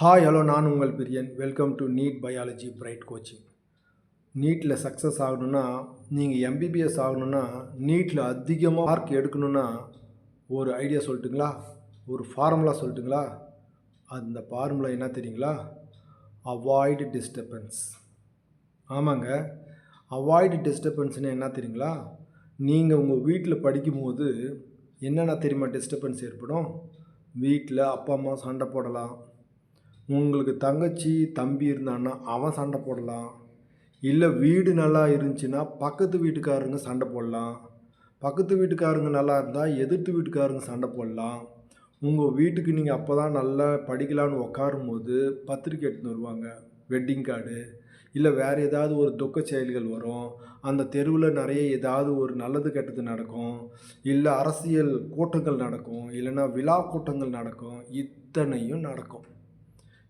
Hi hello நான் உங்கள் Priyan. Welcome to NEET biology bright coaching. நீட்டில் சக்ஸஸ் ஆகணுன்னா, நீங்கள் எம்பிபிஎஸ் ஆகணுன்னா, நீட்டில் அதிகமாக மார்க் எடுக்கணுன்னா ஒரு ஐடியா சொல்லட்டுங்களா? ஒரு ஃபார்முலா சொல்லட்டுங்களா? அந்த ஃபார்முலா என்ன தெரியுங்களா? Avoid disturbance. ஆமாங்க, அவாய்ட் டிஸ்டர்பன்ஸ்னு என்ன தெரியுங்களா? நீங்கள் உங்கள் வீட்டில் படிக்கும்போது என்னென்ன தெரியுமா டிஸ்டர்பன்ஸ் ஏற்படும்? வீட்டில் அப்பா அம்மா சண்டை போடலாம். உங்களுக்கு தங்கச்சி தம்பி இருந்தான்னா அவன் சண்டை போடலாம். இல்லை வீடு நல்லா இருந்துச்சுன்னா பக்கத்து வீட்டுக்காரங்க சண்டை போடலாம். பக்கத்து வீட்டுக்காரங்க நல்லா இருந்தால் எதிர்த்து வீட்டுக்காரங்க சண்டை போடலாம். உங்கள் வீட்டுக்கு நீங்கள் அப்போ தான் நல்லா படிக்கலான்னு உட்காரும்போது பத்திரிக்கை எடுத்துன்னு வருவாங்க, வெட்டிங் கார்டு. இல்லை வேறு ஏதாவது ஒரு துக்க செயல்கள் வரும். அந்த தெருவில் நிறைய ஏதாவது ஒரு நல்லது கெட்டது நடக்கும். இல்லை அரசியல் கூட்டங்கள் நடக்கும். இல்லைன்னா விழா கூட்டங்கள் நடக்கும். இத்தனையும் நடக்கும்.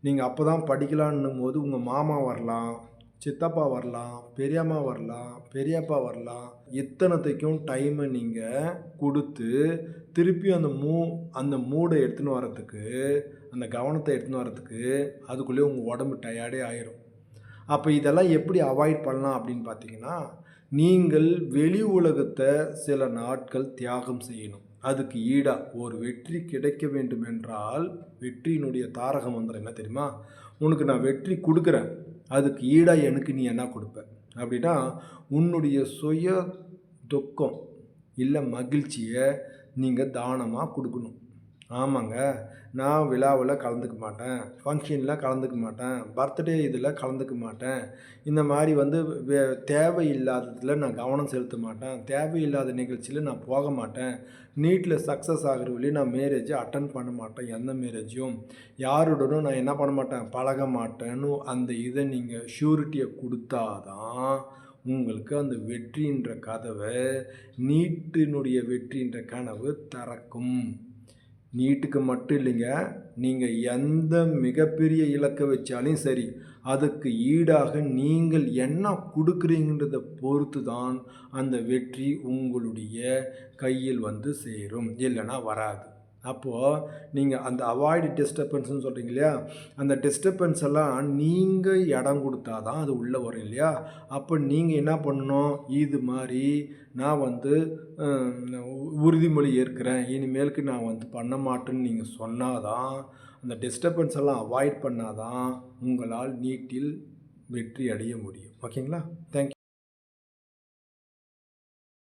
நீங்கள் அப்போ தான் படிக்கலான்னும் போது உங்கள் மாமா வரலாம், சித்தப்பா வரலாம், பெரியம்மா வரலாம், பெரியப்பா வரலாம். இத்தனத்தைக்கும் டைமை நீங்கள் கொடுத்து திருப்பி அந்த மூடை எடுத்துன்னு வரத்துக்கு, அந்த கவனத்தை எடுத்துன்னு வரத்துக்கு அதுக்குள்ளேயே உங்கள் உடம்பு டயர்டே ஆயிரும். அப்போ இதெல்லாம் எப்படி அவாய்ட் பண்ணலாம் அப்படின்னு பார்த்தீங்கன்னா, நீங்கள் வெளி உலகத்தை சில நாட்கள் தியாகம் செய்யணும். அதுக்கு ஈடாக ஒரு வெற்றி கிடைக்க வேண்டும் என்றால், வெற்றியினுடைய தாரக மந்திரம் என்ன தெரியுமா? உனக்கு நான் வெற்றி கொடுக்குறேன், அதுக்கு ஈடாக எனக்கு நீ என்ன கொடுப்ப அப்படின்னா, உன்னுடைய சுய துக்கம் இல்லை மகிழ்ச்சியை நீங்கள் தானமாக கொடுக்கணும். ஆமாங்க, நான் விழாவில் கலந்துக்க மாட்டேன், ஃபங்க்ஷனில் கலந்துக்க மாட்டேன், பர்த்டே இதில் கலந்துக்க மாட்டேன், இந்த மாதிரி தேவையில்லாததில் நான் கவனம் செலுத்த மாட்டேன், தேவையில்லாத நிகழ்ச்சியில் நான் போக மாட்டேன், நீட்டில் சக்ஸஸ் ஆகிற வழியும் நான் மேரேஜை அட்டன் பண்ண மாட்டேன், எந்த மேரேஜும் யாருடனும் நான் என்ன பண்ண மாட்டேன், பழக மாட்டேன்னு அந்த இதை நீங்கள் ஷூரிட்டியை கொடுத்தாதான் உங்களுக்கு அந்த வெற்றின்ற கதவை, நீட்டினுடைய வெற்றின்ற கனவு திறக்கும். நீட்டுக்கு மட்டும் இல்லைங்க, நீங்கள் எந்த மிகப்பெரிய இலக்கை வச்சாலும் சரி, அதுக்கு ஈடாக நீங்கள் என்ன கொடுக்குறீங்கன்றதை பொறுத்து தான் அந்த வெற்றி உங்களுடைய கையில் வந்து சேரும், இல்லைன்னா வராது. அப்போது நீங்கள் அந்த அவாய்டு டிஸ்டர்பன்ஸ்னு சொல்கிறீங்க இல்லையா, அந்த டிஸ்டர்பன்ஸ் எல்லாம் நீங்கள் இடம் கொடுத்தா தான் அது உள்ளே வரும் இல்லையா. அப்போ நீங்கள் என்ன பண்ணணும், இது மாதிரி நான் உறுதிமொழி ஏற்கிறேன், இனிமேலுக்கு நான் பண்ண மாட்டேன்னு நீங்கள் சொன்னால் தான், அந்த டிஸ்டர்பன்ஸ் எல்லாம் அவாய்ட் பண்ணால் தான் உங்களால் நீட்டில் வெற்றி அடைய முடியும். ஓகேங்களா? தேங்க்யூ.